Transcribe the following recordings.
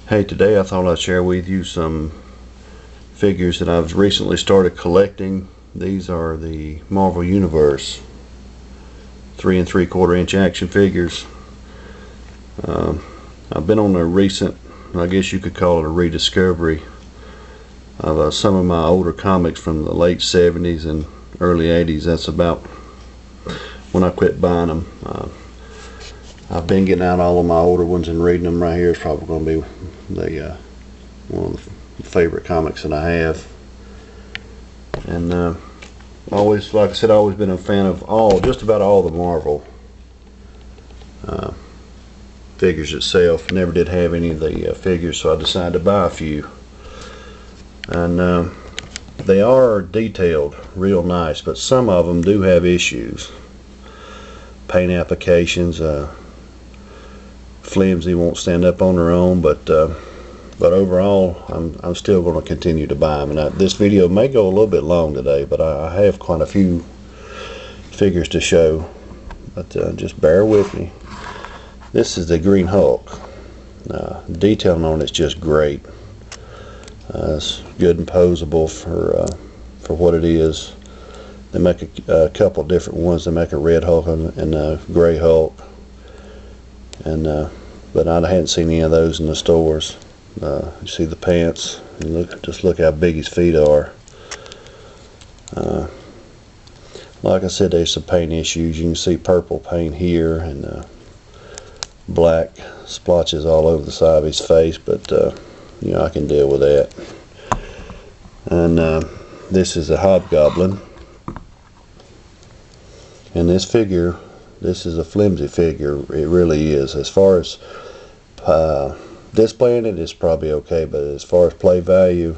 Hey, today I thought I'd share with you some figures that I've recently started collecting. These are the Marvel Universe 3 3/4 inch action figures. I've been on a recent, I guess you could call it a rediscovery of some of my older comics from the late 70s and early 80s. That's about when I quit buying them. I've been getting out all of my older ones and reading them. Right here is probably going to be one of the favorite comics that I have. And always, like I said, I've always been a fan of just about all the Marvel figures itself. Never did have any of the figures, so I decided to buy a few. And they are detailed real nice, but some of them do have issues. Paint applications, flimsy, won't stand up on their own, but overall I'm still going to continue to buy them. And this video may go a little bit long today, but I have quite a few figures to show, but just bear with me. This is the Green Hulk. Detailing on it's just great. It's good and posable for what it is. They make a couple different ones. They make a Red Hulk and a Gray Hulk, and but I hadn't seen any of those in the stores. You see the pants, and just look how big his feet are. Like I said, there's some paint issues. You can see purple paint here and black splotches all over the side of his face, but you know, I can deal with that. And this is a Hobgoblin, and this is a flimsy figure. It really is. As far as displaying it, it's probably okay, but as far as play value,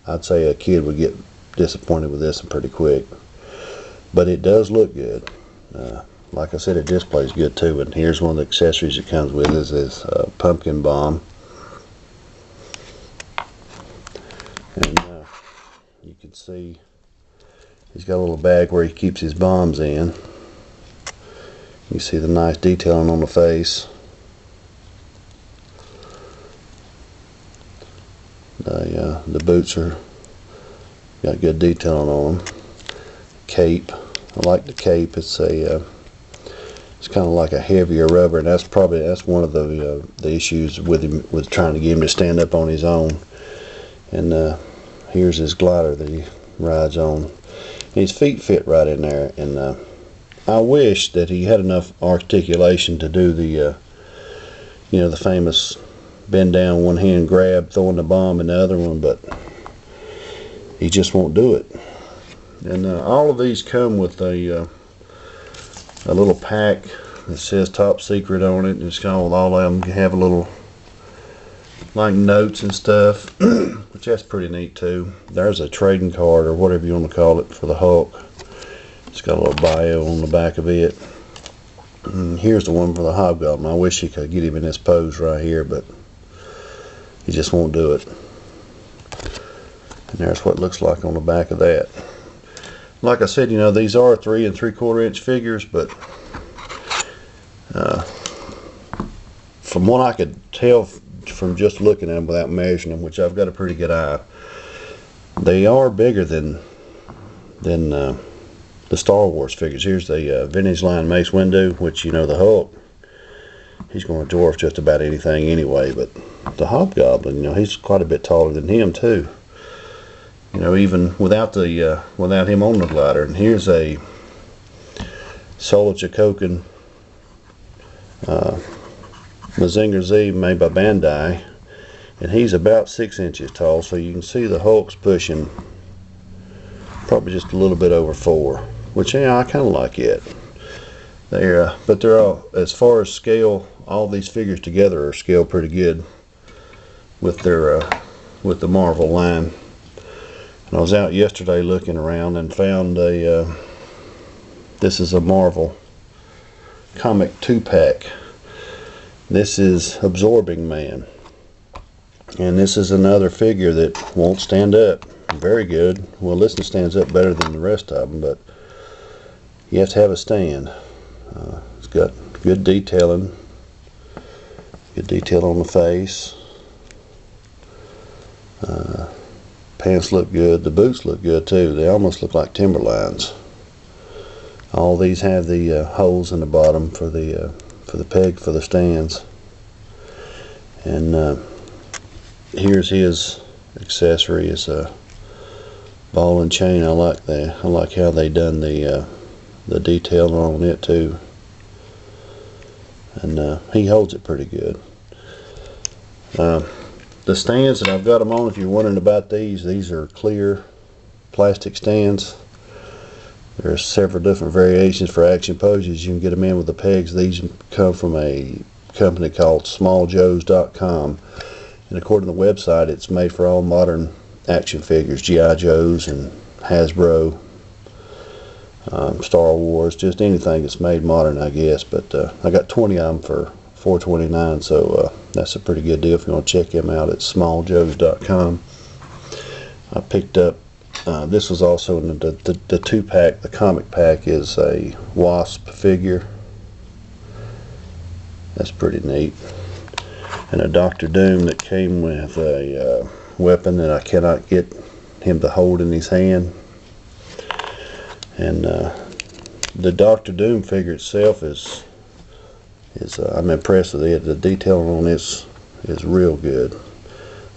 I'd say a kid would get disappointed with this one pretty quick. But it does look good. Like I said, it displays good too. And here's one of the accessories it comes with is this pumpkin bomb. And you can see he's got a little bag where he keeps his bombs in. You see the nice detailing on the face. The boots are got good detailing on them. Cape, I like the cape. It's kind of like a heavier rubber, and that's one of the issues with him, with trying to get him to stand up on his own. And here's his glider that he rides on. And his feet fit right in there. And I wish that he had enough articulation to do the the famous bend down, one hand grab, throwing the bomb in the other one, but he just won't do it. And all of these come with a little pack that says Top Secret on it, and it's got all of them have a little like notes and stuff, which that's pretty neat too. There's a trading card or whatever you want to call it for the Hulk. It's got a little bio on the back of it. And here's the one for the Hobgoblin. I wish you could get him in this pose right here, but he just won't do it. And there's what it looks like on the back of that. Like I said, these are 3 3/4 inch figures, but from what I could tell from just looking at them without measuring them, which I've got a pretty good eye, they are bigger than the Star Wars figures. Here's the vintage line Mace Windu, which the Hulk, he's going to dwarf just about anything anyway, but the Hobgoblin, he's quite a bit taller than him too. Even without him on the glider. And here's a Solo Chikokin Mazinger Z made by Bandai, and he's about 6 inches tall, so you can see the Hulk's pushing probably just a little bit over 4, which I kind of like it. But they're all, as far as scale, all these figures together are scaled pretty good with with the Marvel line. And I was out yesterday looking around and found this is a Marvel comic 2-pack. This is Absorbing Man, and this is another figure that won't stand up very good. Well, this one stands up better than the rest of them, but you have to have a stand. It's got good detailing, good detail on the face. Pants look good. The boots look good too. They almost look like Timberlines. All these have the holes in the bottom for the peg for the stands. And here's his accessory. It's a ball and chain. I like that. I like how they done the detail on it too. And he holds it pretty good. The stands that I've got them on, if you're wondering about these are clear plastic stands. There's several different variations for action poses. You can get them in with the pegs. These come from a company called smalljoes.com, and according to the website, it's made for all modern action figures, G.I. Joes and Hasbro, Star Wars, just anything that's made modern, I guess. But I got 20 of them for $4.29, so that's a pretty good deal if you want to check them out at smalljoes.com. I picked up, this was also in the 2-pack. The comic pack is a Wasp figure. That's pretty neat. And a Dr. Doom that came with a weapon that I cannot get him to hold in his hand. And the Dr. Doom figure itself is I'm impressed with it. The detailing on this is real good.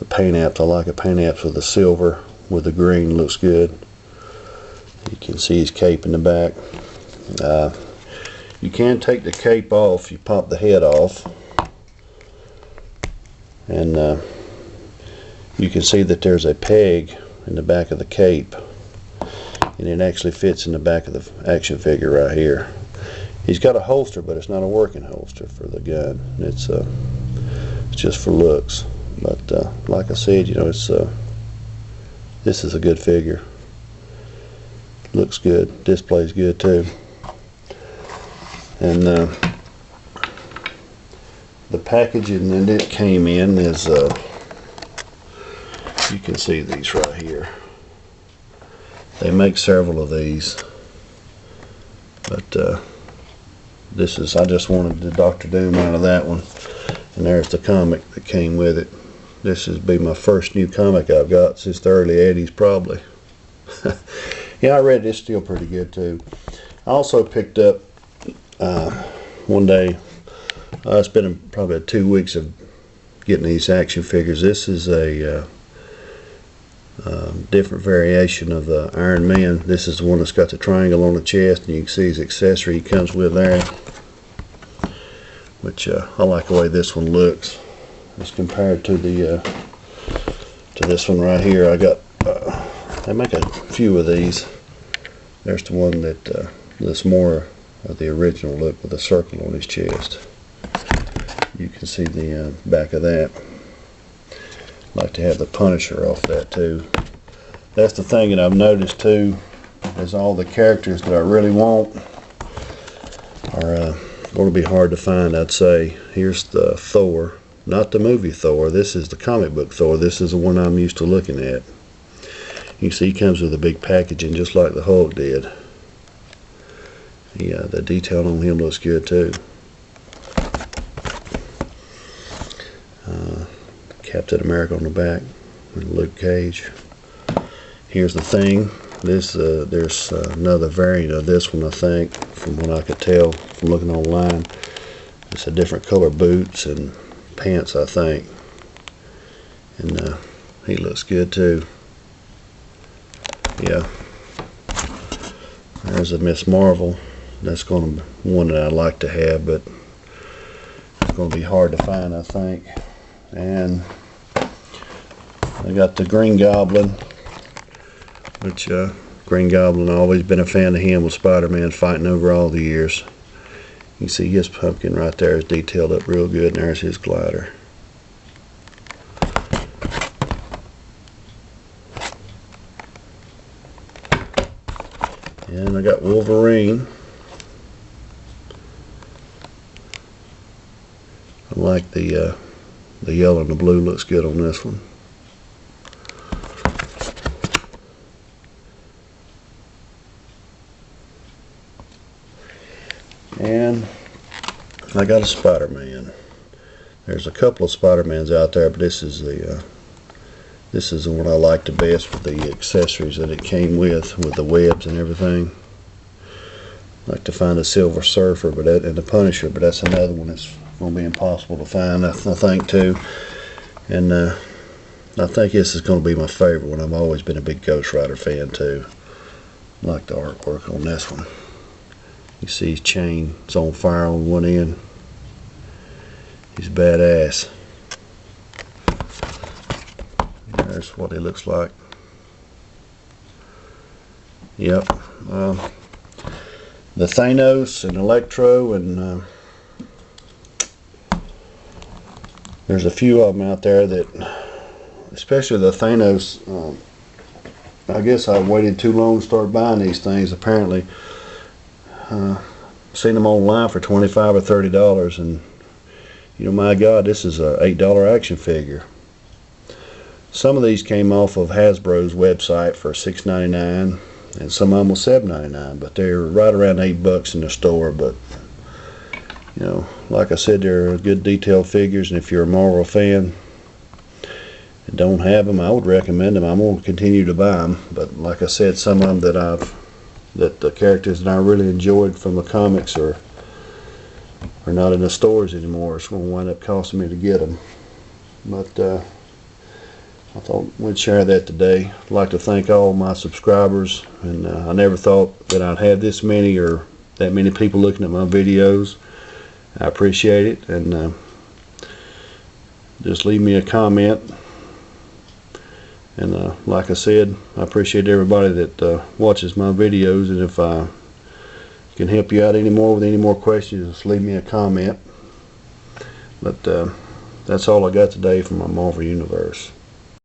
The paint apps, I like the paint apps with the silver with the green, looks good. You can see his cape in the back. You can take the cape off. You pop the head off, and you can see that there's a peg in the back of the cape, and it actually fits in the back of the action figure right here. He's got a holster, but it's not a working holster for the gun. It's just for looks. But like I said, you know, this is a good figure. Looks good. Displays good too. And the packaging that it came in is you can see these right here. They make several of these, but this is, I just wanted the Dr. Doom out of that one, and there's the comic that came with it. This has been my first new comic I've got since the early 80s probably. Yeah, I read it. It's still pretty good too. I also picked up one day, it's been probably 2 weeks of getting these action figures. This is a different variation of the Iron Man. This is the one that's got the triangle on the chest, and you can see his accessory he comes with there, which I like the way this one looks as compared to the to this one right here. I got they make a few of these. There's the one that's more of the original look with a circle on his chest. You can see the back of that. Like to have the Punisher off that too. That's the thing that I've noticed too, is all the characters that I really want are going to be hard to find, I'd say. Here's the Thor, not the movie Thor. This is the comic book Thor. This is the one I'm used to looking at. You see he comes with a big packaging just like the Hulk did. Yeah, the detail on him looks good too. Captain America on the back, and Luke Cage. Here's the Thing. This there's another variant of this one, I think, from what I could tell from looking online. It's a different color boots and pants, I think, and he looks good too. Yeah. There's a Miss Marvel. That's going to be one that I'd like to have, but it's going to be hard to find, I think. And I got the Green Goblin, which Green Goblin, I've always been a fan of him with Spider-Man fighting over all the years. You can see his pumpkin right there is detailed up real good, and there's his glider. And I got Wolverine. I like the yellow and the blue looks good on this one. And I got a Spider-Man. There's a couple of Spider-Mans out there, but this is This is the one I like the best with the accessories that it came with the webs and everything. I like to find a Silver Surfer, and the Punisher, but that's another one that's going to be impossible to find, I think, too. And I think this is going to be my favorite one. I've always been a big Ghost Rider fan, too. I like the artwork on this one. You see his chain is on fire on one end. He's badass. There's what he looks like. Yep. The Thanos and Electro, and there's a few of them out there that, especially the Thanos, I guess I waited too long to start buying these things. Apparently, seen them online for $25 or $30, and you know, my God, this is a $8 action figure. Some of these came off of Hasbro's website for $6.99, and some of them were $7.99, but they're right around $8 in the store. But you know, like I said, they're good detailed figures, and if you're a Marvel fan and don't have them, I would recommend them. I'm going to continue to buy them, but like I said, some of them that the characters that I really enjoyed from the comics are not in the stores anymore. It's going to wind up costing me to get them. But I thought we'd share that today. I'd like to thank all my subscribers, and I never thought that I'd have this many or that many people looking at my videos. I appreciate it, and just leave me a comment. And like I said, I appreciate everybody that watches my videos, and if I can help you out anymore with any more questions, just leave me a comment. But that's all I got today from my Marvel Universe.